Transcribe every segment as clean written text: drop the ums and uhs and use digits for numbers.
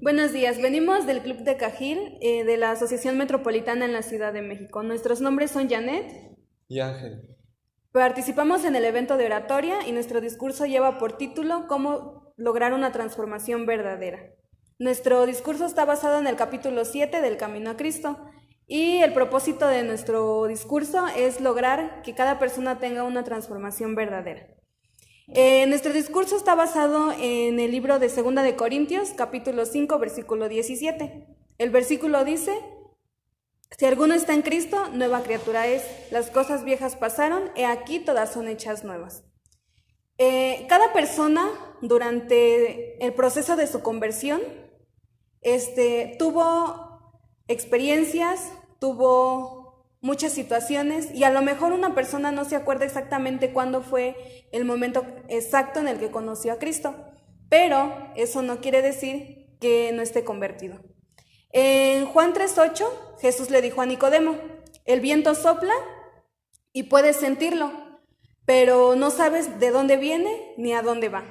Buenos días, venimos del Club de Cajil, de la Asociación Metropolitana en la Ciudad de México. Nuestros nombres son Janet. Y Ángel. Participamos en el evento de oratoria y nuestro discurso lleva por título Cómo lograr una transformación verdadera. Nuestro discurso está basado en el capítulo 7 del Camino a Cristo y el propósito de nuestro discurso es lograr que cada persona tenga una transformación verdadera. Nuestro discurso está basado en el libro de 2 de Corintios, capítulo 5, versículo 17. El versículo dice: si alguno está en Cristo, nueva criatura es. Las cosas viejas pasaron, he aquí todas son hechas nuevas. Cada persona, durante el proceso de su conversión, tuvo experiencias, tuvo muchas situaciones, y a lo mejor una persona no se acuerda exactamente cuándo fue el momento exacto en el que conoció a Cristo, pero eso no quiere decir que no esté convertido. En Juan 3:8, Jesús le dijo a Nicodemo: el viento sopla y puedes sentirlo, pero no sabes de dónde viene ni a dónde va.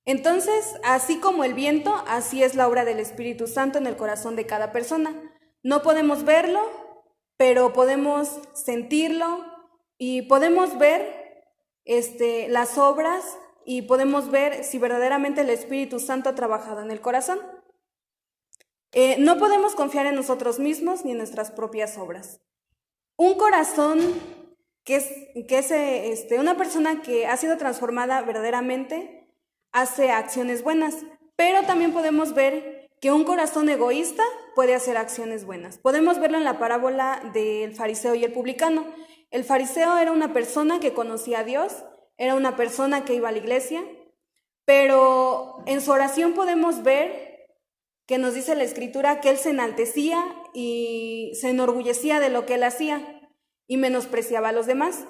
Entonces, así como el viento, así es la obra del Espíritu Santo en el corazón de cada persona. No podemos verlo, pero podemos sentirlo y podemos ver las obras y podemos ver si verdaderamente el Espíritu Santo ha trabajado en el corazón. No podemos confiar en nosotros mismos ni en nuestras propias obras. Un corazón una persona que ha sido transformada verdaderamente hace acciones buenas, pero también podemos ver que un corazón egoísta puede hacer acciones buenas. Podemos verlo en la parábola del fariseo y el publicano. El fariseo era una persona que conocía a Dios, era una persona que iba a la iglesia, pero en su oración podemos ver que nos dice la Escritura que él se enaltecía y se enorgullecía de lo que él hacía y menospreciaba a los demás.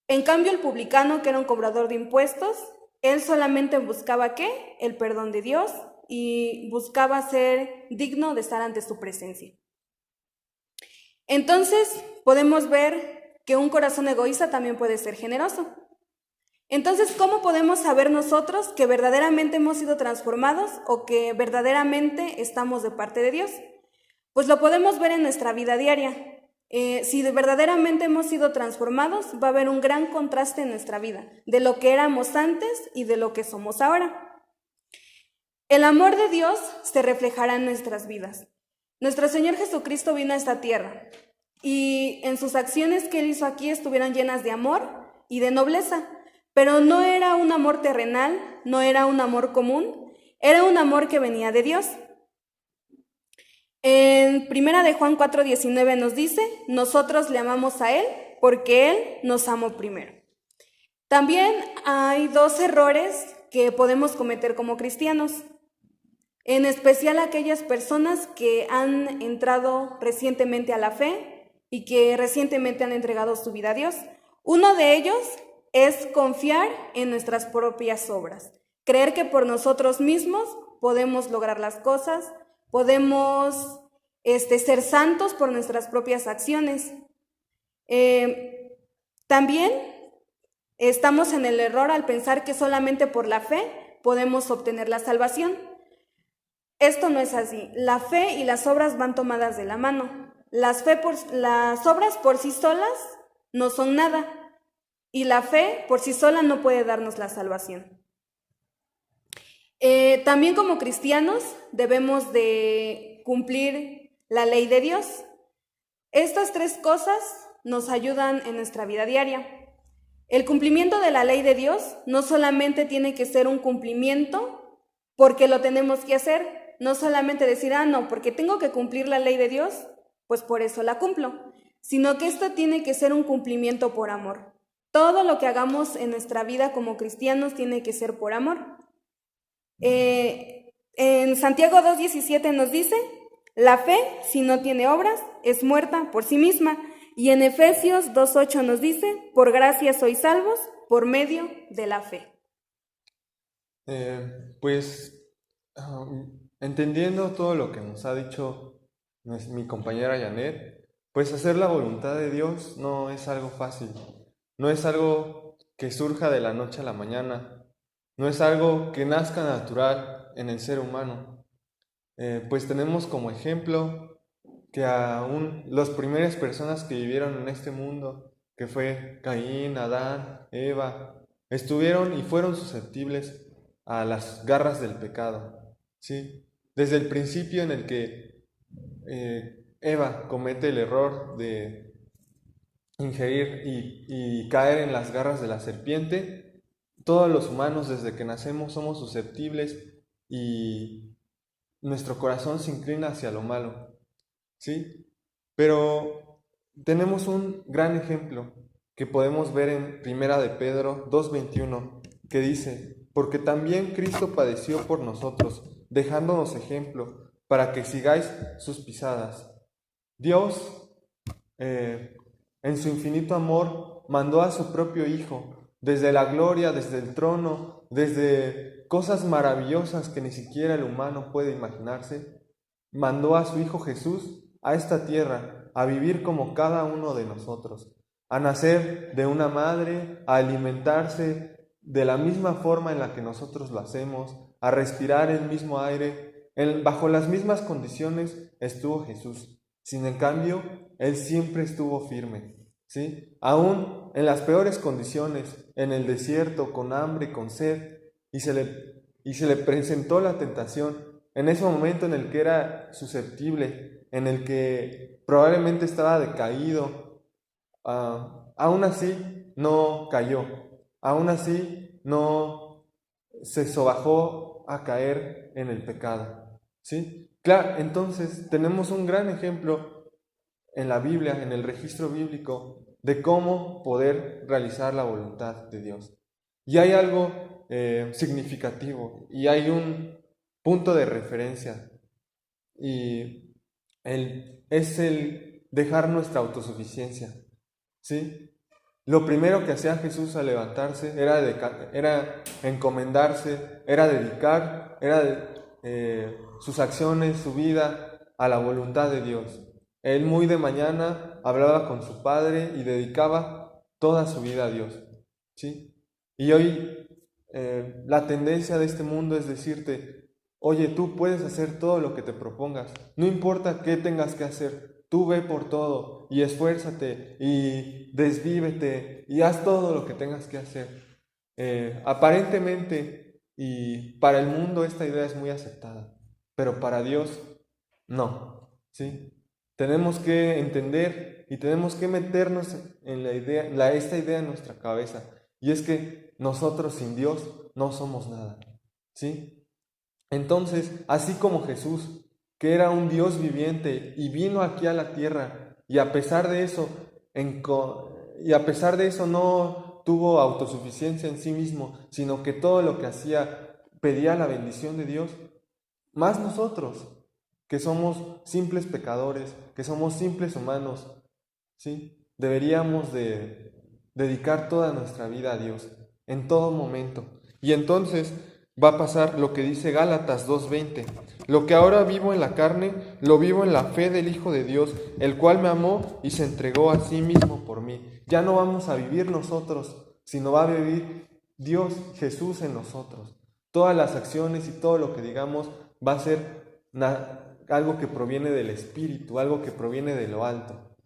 En cambio, el publicano, que era un cobrador de impuestos, él solamente buscaba ¿qué? El perdón de Dios y buscaba ser digno de estar ante su presencia. Entonces, podemos ver que un corazón egoísta también puede ser generoso. Entonces, ¿cómo podemos saber nosotros que verdaderamente hemos sido transformados o que verdaderamente estamos de parte de Dios? Pues lo podemos ver en nuestra vida diaria. Si verdaderamente hemos sido transformados, va a haber un gran contraste en nuestra vida, de lo que éramos antes y de lo que somos ahora. El amor de Dios se reflejará en nuestras vidas. Nuestro Señor Jesucristo vino a esta tierra y en sus acciones que Él hizo aquí estuvieron llenas de amor y de nobleza. Pero no era un amor terrenal, no era un amor común, era un amor que venía de Dios. En 1 de Juan 4:19 nos dice: nosotros le amamos a Él porque Él nos amó primero. También hay dos errores que podemos cometer como cristianos, en especial aquellas personas que han entrado recientemente a la fe y que recientemente han entregado su vida a Dios. Uno de ellos es confiar en nuestras propias obras, creer que por nosotros mismos podemos lograr las cosas, podemos ser santos por nuestras propias acciones. También estamos en el error al pensar que solamente por la fe podemos obtener la salvación. Esto no es así. La fe y las obras van tomadas de la mano. Las obras por sí solas no son nada. Y la fe por sí sola no puede darnos la salvación. También como cristianos debemos de cumplir la ley de Dios. Estas tres cosas nos ayudan en nuestra vida diaria. El cumplimiento de la ley de Dios no solamente tiene que ser un cumplimiento porque lo tenemos que hacer, no solamente decir, no, porque tengo que cumplir la ley de Dios, pues por eso la cumplo, sino que esto tiene que ser un cumplimiento por amor. Todo lo que hagamos en nuestra vida como cristianos tiene que ser por amor. En Santiago 2:17 nos dice: la fe, si no tiene obras, es muerta por sí misma. Y en Efesios 2:8 nos dice: por gracia sois salvos por medio de la fe. Entendiendo todo lo que nos ha dicho mi compañera Janet, pues hacer la voluntad de Dios no es algo fácil. No es algo que surja de la noche a la mañana, no es algo que nazca natural en el ser humano. pues tenemos como ejemplo que aún las primeras personas que vivieron en este mundo, que fue Caín, Adán, Eva, estuvieron y fueron susceptibles a las garras del pecado, ¿sí? Desde el principio en el que Eva comete el error de ingerir y caer en las garras de la serpiente, todos los humanos desde que nacemos somos susceptibles y nuestro corazón se inclina hacia lo malo, ¿sí? Pero tenemos un gran ejemplo que podemos ver en Primera de Pedro 2:21, que dice: porque también Cristo padeció por nosotros, dejándonos ejemplo, para que sigáis sus pisadas. Dios, en su infinito amor, mandó a su propio Hijo, desde la gloria, desde el trono, desde cosas maravillosas que ni siquiera el humano puede imaginarse, mandó a su Hijo Jesús a esta tierra, a vivir como cada uno de nosotros, a nacer de una madre, a alimentarse de la misma forma en la que nosotros lo hacemos, a respirar el mismo aire. Bajo las mismas condiciones estuvo Jesús. Sin en cambio, Él siempre estuvo firme, ¿sí? Aún en las peores condiciones, en el desierto, con hambre, con sed, y se le presentó la tentación, en ese momento en el que era susceptible, en el que probablemente estaba decaído, aún así no cayó, aún así no se sobajó a caer en el pecado, ¿sí? Claro, entonces tenemos un gran ejemplo en la Biblia, en el registro bíblico, de cómo poder realizar la voluntad de Dios. Y hay algo significativo, y hay un punto de referencia, y es el dejar nuestra autosuficiencia, ¿sí? Lo primero que hacía Jesús al levantarse era encomendarse, era dedicar, sus acciones, su vida a la voluntad de Dios. Él muy de mañana hablaba con su Padre y dedicaba toda su vida a Dios, ¿sí? Y hoy la tendencia de este mundo es decirte: oye, tú puedes hacer todo lo que te propongas, no importa qué tengas que hacer. Tú ve por todo y esfuérzate y desvívete y haz todo lo que tengas que hacer. Aparentemente, y para el mundo esta idea es muy aceptada, pero para Dios no, ¿sí? Tenemos que entender y tenemos que meternos en esta idea en nuestra cabeza, y es que nosotros sin Dios no somos nada, ¿sí? Entonces, así como Jesús, que era un Dios viviente y vino aquí a la tierra, y a pesar de eso, no tuvo autosuficiencia en sí mismo, sino que todo lo que hacía pedía la bendición de Dios, más nosotros, que somos simples pecadores, que somos simples humanos, ¿sí? Deberíamos de dedicar toda nuestra vida a Dios, en todo momento. Y entonces va a pasar lo que dice Gálatas 2:20: lo que ahora vivo en la carne, lo vivo en la fe del Hijo de Dios, el cual me amó y se entregó a sí mismo por mí. Ya no vamos a vivir nosotros, sino va a vivir Dios, Jesús en nosotros. Todas las acciones y todo lo que digamos va a ser algo que proviene del Espíritu, algo que proviene de lo alto,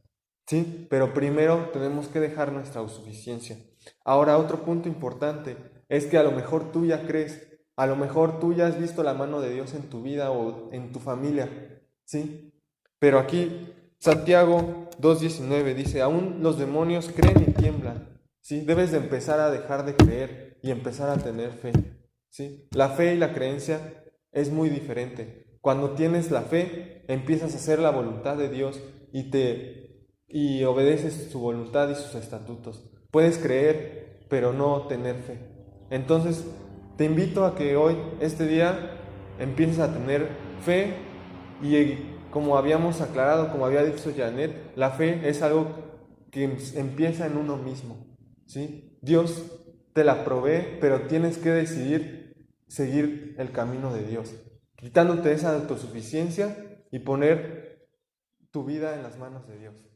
¿sí? Pero primero tenemos que dejar nuestra autosuficiencia. Ahora, otro punto importante es que a lo mejor tú ya crees, a lo mejor tú ya has visto la mano de Dios en tu vida o en tu familia, ¿sí? Pero aquí Santiago 2:19 dice: aún los demonios creen y tiemblan, ¿sí? Debes de empezar a dejar de creer y empezar a tener fe, ¿sí? La fe y la creencia es muy diferente. Cuando tienes la fe, empiezas a hacer la voluntad de Dios y obedeces su voluntad y sus estatutos. Puedes creer, pero no tener fe. Entonces, te invito a que hoy, este día, empieces a tener fe, y como habíamos aclarado, como había dicho Janet, la fe es algo que empieza en uno mismo, ¿sí? Dios te la provee, pero tienes que decidir seguir el camino de Dios, quitándote esa autosuficiencia y poner tu vida en las manos de Dios.